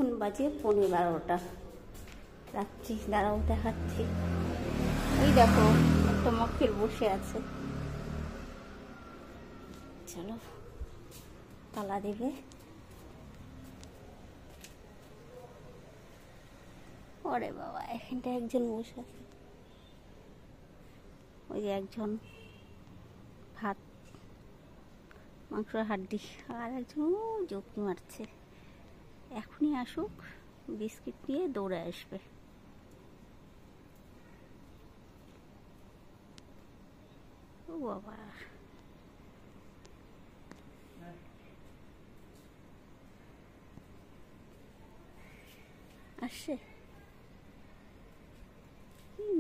এখন বাজে 11:15 রাত্রি। দাঁড়াও দেখাচ্ছি। এই দেখো একটা মক্কেল বসে আছে। চলো তালা দেবে। ওরে বাবা, এখানটা একজন বসে আছে। ওই যে একজন ভাত মাংসের হাড্ডি, আর একজন জোকি মারছে। এখনই আসুক, বিস্কিট নিয়ে দৌড়ে আসবে। ও বাবা, আসছে।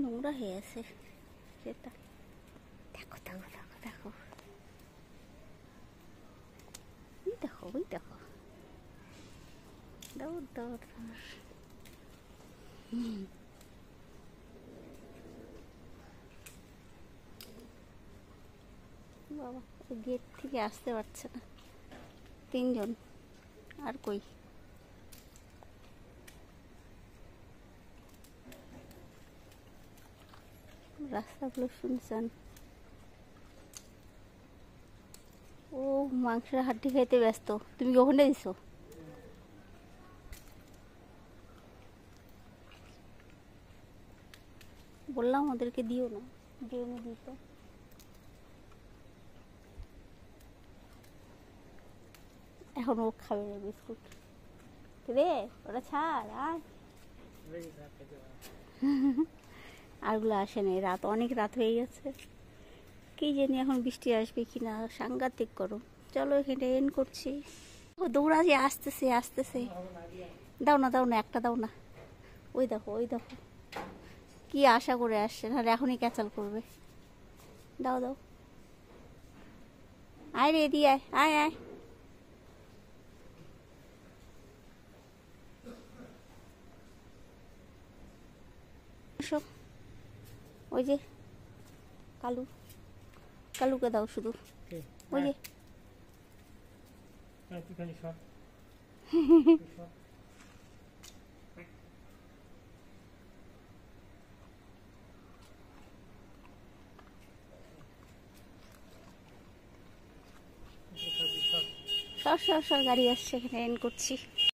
নোংরা হয়ে আছে সেটা। দেখো দেখো দেখো দেখো, ওই দেখো ওই দেখো, দৌড় দৌড়। বাবা, গেট থেকে আসতে পারছে না। 3 জন, আর কই? রাস্তাগুলো শুনছেন? ও মাংসের হাড্ডি খাইতে ব্যস্ত। তুমি ওখানে দিছো? বললাম ওদেরকে দিও না, ড্রেনে দিত। এখন ও খাবে না বিস্কুট। রে ওরা ছাড়, আর আরগুলো আসে নাই। রাত, অনেক রাত হয়ে গেছে। কি জানি এখন বৃষ্টি আসবে কিনা, সাংঘাতিক গরম। চলো এখানে এন্ড করছি। ও দৌড়াজি, আসতেছে আসতেছে। দাও না দাও না, একটা দাও না। ওই দেখো ওই দেখো, কি আশা করে আসছে, নাহলে এখনই ক্যাচাল করবে। দাও দাও, আয় রে এদি, আয় আয় আয়। ওই যে কালু, কালুকে দাও শুধু। ওই যে সর সর সর, গাড়ি আসছে। এখানে এন্ড করছি।